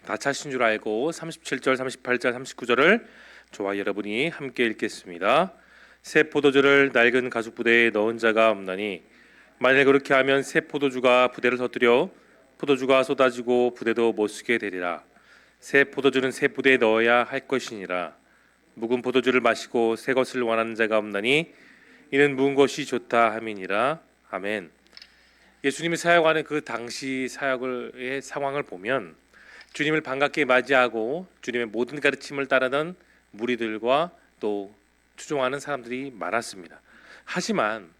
다 차신 줄 알고 37절, 38절, 39절을 저와 여러분이 함께 읽겠습니다. 새 포도주를 낡은 가죽 부대에 넣은 자가 없나니 만일 그렇게 하면 새 포도주가 부대를 터뜨려 포도주가 쏟아지고 부대도 못 쓰게 되리라. 새 포도주는 새 부대에 넣어야 할 것이니라. 묵은 포도주를 마시고 새 것을 원하는 자가 없나니 이는 묵은 것이 좋다 함이니라. 아멘. 예수님이 사역하는 그 당시 사역의 상황을 보면 주님을 반갑게 맞이하고 주님의 모든 가르침을 따르는 무리들과 또 추종하는 사람들이 많았습니다. 하지만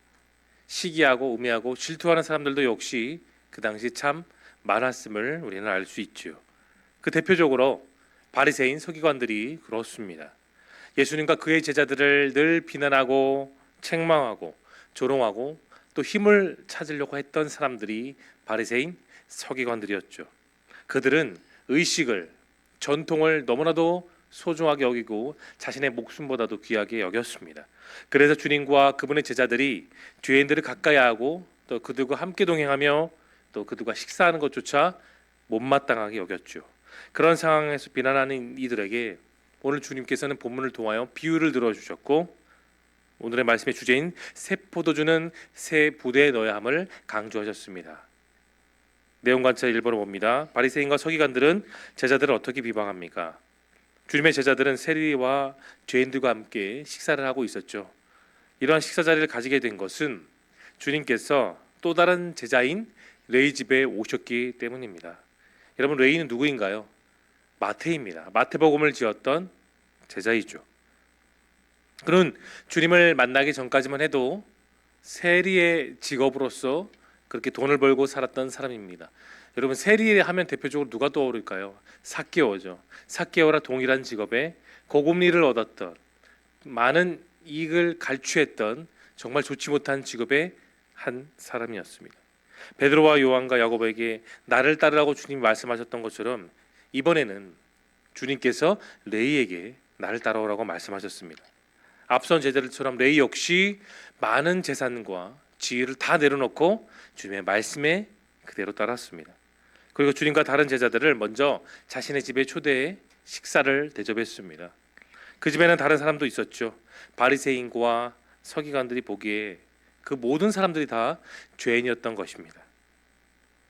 시기하고 우매하고 질투하는 사람들도 역시 그 당시 참 많았음을 우리는 알 수 있죠. 그 대표적으로 바리새인 서기관들이 그렇습니다. 예수님과 그의 제자들을 늘 비난하고 책망하고 조롱하고 또 힘을 찾으려고 했던 사람들이 바리새인 서기관들이었죠. 그들은 의식을, 전통을 너무나도 소중하게 여기고 자신의 목숨보다도 귀하게 여겼습니다. 그래서 주님과 그분의 제자들이 죄인들을 가까이 하고 또 그들과 함께 동행하며 또 그들과 식사하는 것조차 못마땅하게 여겼죠. 그런 상황에서 비난하는 이들에게 오늘 주님께서는 본문을 통하여 비유를 들어주셨고 오늘의 말씀의 주제인 새 포도주는 새 부대에 넣어야 함을 강조하셨습니다. 내용 관찰 1번을 봅니다. 바리새인과 서기관들은 제자들을 어떻게 비방합니까? 주님의 제자들은 세리와 죄인들과 함께 식사를 하고 있었죠. 이러한 식사 자리를 가지게 된 것은 주님께서 또 다른 제자인 레위 집에 오셨기 때문입니다. 여러분, 레위는 누구인가요? 마태입니다. 마태복음을 지었던 제자이죠. 그는 주님을 만나기 전까지만 해도 세리의 직업으로서 그렇게 돈을 벌고 살았던 사람입니다. 여러분, 세리 하면 대표적으로 누가 떠오를까요? 삭개오죠. 삭개오라 동일한 직업에 고금리를 얻었던, 많은 이익을 갈취했던 정말 좋지 못한 직업의 한 사람이었습니다. 베드로와 요한과 야고보에게 나를 따르라고 주님이 말씀하셨던 것처럼 이번에는 주님께서 레위에게 나를 따라오라고 말씀하셨습니다. 앞선 제자들처럼 레위 역시 많은 재산과 지위를 다 내려놓고 주님의 말씀에 그대로 따랐습니다. 그리고 주님과 다른 제자들을 먼저 자신의 집에 초대해 식사를 대접했습니다. 그 집에는 다른 사람도 있었죠. 바리새인과 서기관들이 보기에 그 모든 사람들이 다 죄인이었던 것입니다.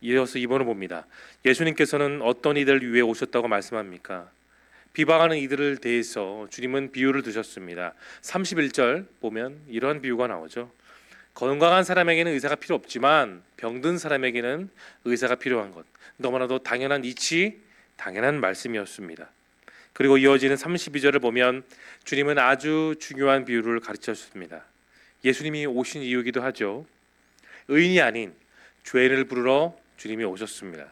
이어서 2번을 봅니다. 예수님께서는 어떤 이들을 위해 오셨다고 말씀합니까? 비방하는 이들을 대해서 주님은 비유를 두셨습니다. 31절 보면 이러한 비유가 나오죠. 건강한 사람에게는 의사가 필요 없지만 병든 사람에게는 의사가 필요한 것. 너무나도 당연한 이치, 당연한 말씀이었습니다. 그리고 이어지는 32절을 보면 주님은 아주 중요한 비유를 가르치셨습니다. 예수님이 오신 이유이기도 하죠. 의인이 아닌 죄인을 부르러 주님이 오셨습니다.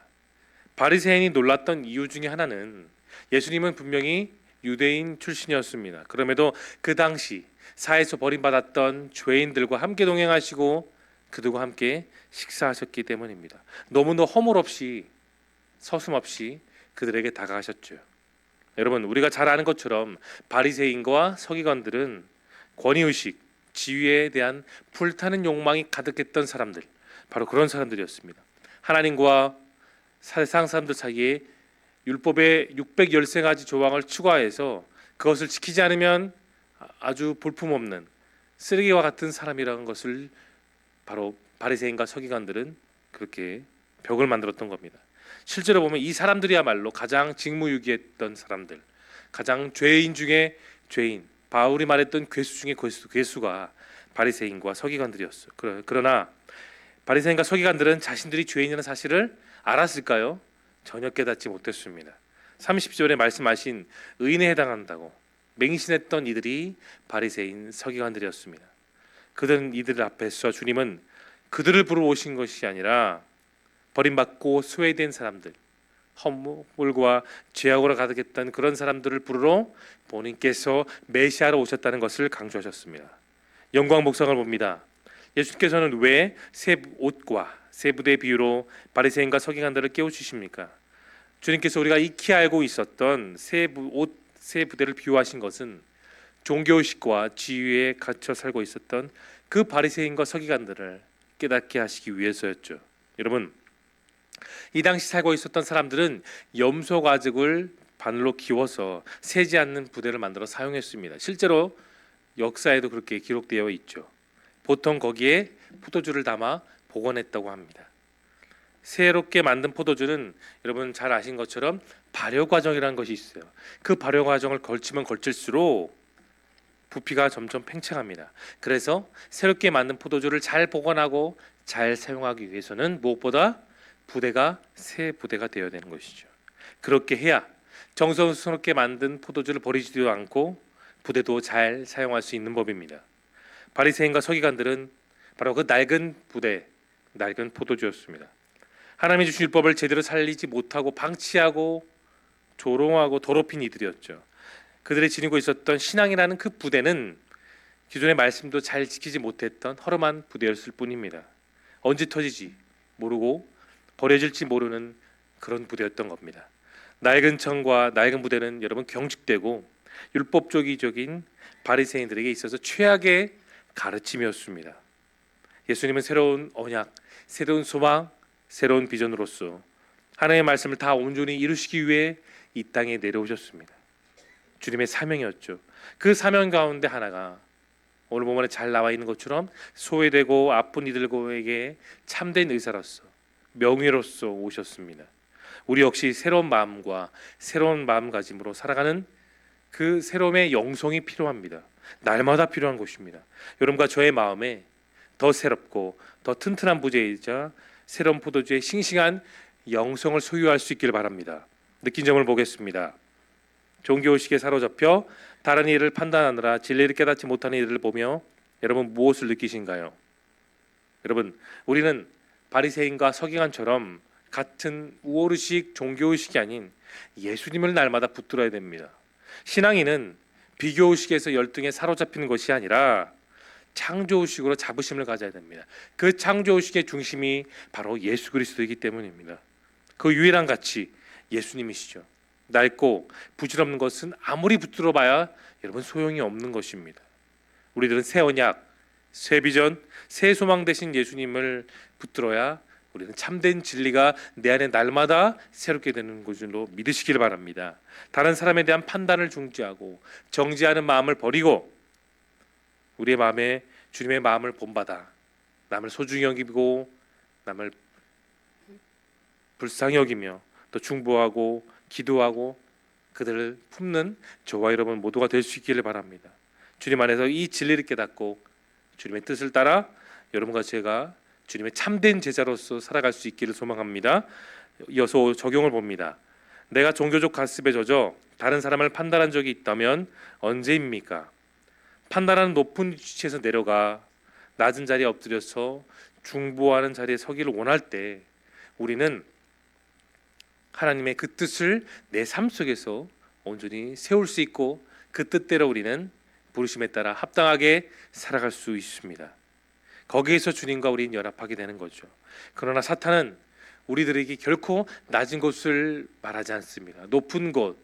바리새인이 놀랐던 이유 중에 하나는 예수님은 분명히 유대인 출신이었습니다. 그럼에도 그 당시 사회에서 버림받았던 죄인들과 함께 동행하시고 그들과 함께 식사하셨기 때문입니다. 너무도 허물없이 서슴없이 그들에게 다가가셨죠. 여러분, 우리가 잘 아는 것처럼 바리새인과 서기관들은 권위의식, 지위에 대한 불타는 욕망이 가득했던 사람들, 바로 그런 사람들이었습니다. 하나님과 세상 사람들 사이에 율법의 613가지 조항을 추가해서 그것을 지키지 않으면 아주 볼품없는 쓰레기와 같은 사람이라는 것을 바로 바리새인과 서기관들은 그렇게 벽을 만들었던 겁니다. 실제로 보면 이 사람들이야말로 가장 직무유기했던 사람들, 가장 죄인 중에 죄인, 바울이 말했던 괴수 중에 괴수가 바리새인과 서기관들이었어요. 그러나 바리새인과 서기관들은 자신들이 죄인이라는 사실을 알았을까요? 전혀 깨닫지 못했습니다. 30절에 말씀하신 의인에 해당한다고 맹신했던 이들이 바리새인 서기관들이었습니다. 그들은 이들 앞에서 주님은 그들을 부르러 오신 것이 아니라 버림받고 소외된 사람들, 허물과 죄악으로 가득했던 그런 사람들을 부르러 본인께서 메시아로 오셨다는 것을 강조하셨습니다. 영광 목상을 봅니다. 예수께서는 왜 새 옷과 새 부대의 비유로 바리새인과 서기관들을 깨우치십니까? 주님께서 우리가 익히 알고 있었던 새 부대를 비유하신 것은 종교의식과 지위에 갇혀 살고 있었던 그 바리새인과 서기관들을 깨닫게 하시기 위해서였죠. 여러분, 이 당시 살고 있었던 사람들은 염소 가죽을 바늘로 기워서 새지 않는 부대를 만들어 사용했습니다. 실제로 역사에도 그렇게 기록되어 있죠. 보통 거기에 포도주를 담아 보관했다고 합니다. 새롭게 만든 포도주는 여러분 잘 아신 것처럼 발효 과정이라는 것이 있어요. 그 발효 과정을 걸치면 걸칠수록 부피가 점점 팽창합니다. 그래서 새롭게 만든 포도주를 잘 보관하고 잘 사용하기 위해서는 무엇보다 부대가 새 부대가 되어야 되는 것이죠. 그렇게 해야 정성스럽게 만든 포도주를 버리지도 않고 부대도 잘 사용할 수 있는 법입니다. 바리새인과 서기관들은 바로 그 낡은 부대, 낡은 포도주였습니다. 하나님이 주신 율법을 제대로 살리지 못하고 방치하고 조롱하고 더럽힌 이들이었죠. 그들이 지니고 있었던 신앙이라는 그 부대는 기존의 말씀도 잘 지키지 못했던 허름한 부대였을 뿐입니다. 언제 터지지 모르고 버려질지 모르는 그런 부대였던 겁니다. 낡은 청과 낡은 부대는 여러분 경직되고 율법주의적인 바리새인들에게 있어서 최악의 가르침이었습니다. 예수님은 새로운 언약, 새로운 소망, 새로운 비전으로서 하나님의 말씀을 다 온전히 이루시기 위해 이 땅에 내려오셨습니다. 주님의 사명이었죠. 그 사명 가운데 하나가 오늘 본문에 잘 나와 있는 것처럼 소외되고 아픈 이들에게 참된 의사로서 명예로서 오셨습니다. 우리 역시 새로운 마음과 새로운 마음가짐으로 살아가는 그 새로움의 영성이 필요합니다. 날마다 필요한 것입니다. 여러분과 저의 마음에 더 새롭고 더 튼튼한 부재이자 새로운 포도주의 싱싱한 영성을 소유할 수 있기를 바랍니다. 느낀 점을 보겠습니다. 종교의식에 사로잡혀 다른 일을 판단하느라 진리를 깨닫지 못하는 이들을 보며 여러분 무엇을 느끼신가요? 여러분, 우리는 바리새인과 서기관처럼 같은 우월의식, 종교의식이 아닌 예수님을 날마다 붙들어야 됩니다. 신앙인은 비교의식에서 열등에 사로잡히는 것이 아니라 창조의식으로 자부심을 가져야 됩니다. 그 창조의식의 중심이 바로 예수 그리스도이기 때문입니다. 그 유일한 가치 예수님이시죠. 낡고 부질없는 것은 아무리 붙들어봐야 여러분 소용이 없는 것입니다. 우리들은 새 언약, 새 비전, 새 소망 되신 예수님을 붙들어야 우리는 참된 진리가 내 안에 날마다 새롭게 되는 것으로 믿으시길 바랍니다. 다른 사람에 대한 판단을 중지하고 정지하는 마음을 버리고 우리의 마음에 주님의 마음을 본받아 남을 소중히 여기고 남을 불쌍히 여기며 또 중보하고 기도하고 그들을 품는 저와 여러분 모두가 될 수 있기를 바랍니다. 주님 안에서 이 진리를 깨닫고 주님의 뜻을 따라 여러분과 제가 주님의 참된 제자로서 살아갈 수 있기를 소망합니다. 이어서 적용을 봅니다. 내가 종교적 가습에 젖어 다른 사람을 판단한 적이 있다면 언제입니까? 판단하는 높은 위치에서 내려가 낮은 자리에 엎드려서 중보하는 자리에 서기를 원할 때 우리는 하나님의 그 뜻을 내 삶 속에서 온전히 세울 수 있고 그 뜻대로 우리는 부르심에 따라 합당하게 살아갈 수 있습니다. 거기에서 주님과 우리는 연합하게 되는 거죠. 그러나 사탄은 우리들에게 결코 낮은 곳을 말하지 않습니다. 높은 곳,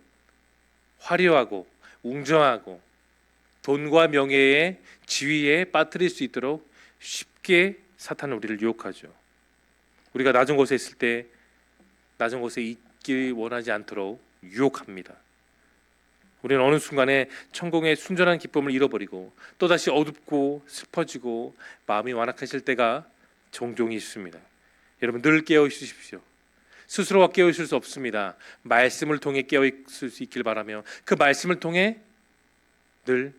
화려하고 웅장하고 돈과 명예의 지위에 빠뜨릴 수 있도록 쉽게 사탄은 우리를 유혹하죠. 우리가 낮은 곳에 있을 때 낮은 곳에 있기 원하지 않도록 유혹합니다. 우리는 어느 순간에 천국의 순전한 기쁨을 잃어버리고 또다시 어둡고 슬퍼지고 마음이 완악해질 때가 종종 있습니다. 여러분 늘 깨어 있으십시오. 스스로가 깨어 있을 수 없습니다. 말씀을 통해 깨어 있을 수 있길 바라며 그 말씀을 통해 늘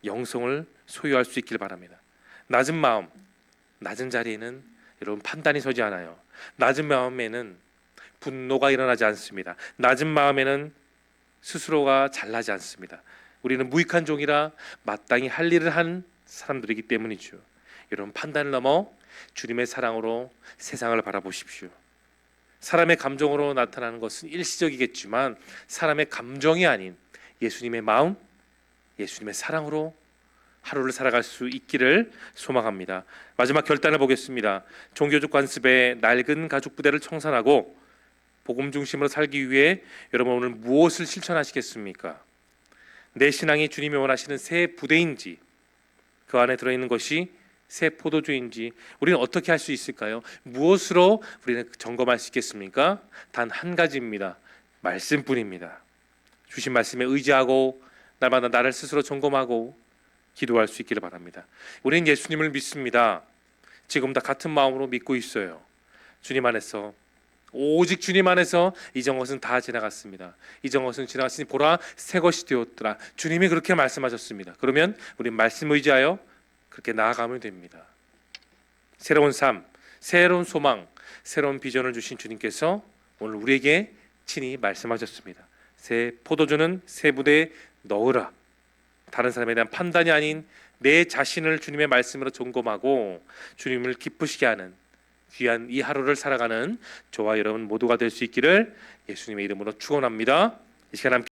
영성을 소유할 수 있길 바랍니다. 낮은 마음, 낮은 자리에는 여러분 판단이 서지 않아요. 낮은 마음에는 분노가 일어나지 않습니다. 낮은 마음에는 스스로가 잘나지 않습니다. 우리는 무익한 종이라 마땅히 할 일을 한 사람들이기 때문이죠. 여러분 판단을 넘어 주님의 사랑으로 세상을 바라보십시오. 사람의 감정으로 나타나는 것은 일시적이겠지만 사람의 감정이 아닌 예수님의 마음, 예수님의 사랑으로 하루를 살아갈 수 있기를 소망합니다. 마지막 결단을 보겠습니다. 종교적 관습에 낡은 가죽 부대를 청산하고 복음 중심으로 살기 위해 여러분 오늘 무엇을 실천하시겠습니까? 내 신앙이 주님이 원하시는 새 부대인지 그 안에 들어있는 것이 새 포도주인지 우리는 어떻게 할 수 있을까요? 무엇으로 우리는 점검할 수 있겠습니까? 단 한 가지입니다. 말씀뿐입니다. 주신 말씀에 의지하고 날마다 나를 스스로 점검하고 기도할 수 있기를 바랍니다. 우리는 예수님을 믿습니다. 지금 다 같은 마음으로 믿고 있어요. 주님 안에서, 오직 주님 안에서 이전 것은 다 지나갔습니다. 이전 것은 지나갔으니 보라 새 것이 되었더라. 주님이 그렇게 말씀하셨습니다. 그러면 우리 말씀 의지하여 그렇게 나아가면 됩니다. 새로운 삶, 새로운 소망, 새로운 비전을 주신 주님께서 오늘 우리에게 친히 말씀하셨습니다. 새 포도주는 새 부대에 넣으라. 다른 사람에 대한 판단이 아닌 내 자신을 주님의 말씀으로 점검하고 주님을 기쁘시게 하는 귀한 이 하루를 살아가는 저와 여러분 모두가 될 수 있기를 예수님의 이름으로 축원합니다. 이 시간 함께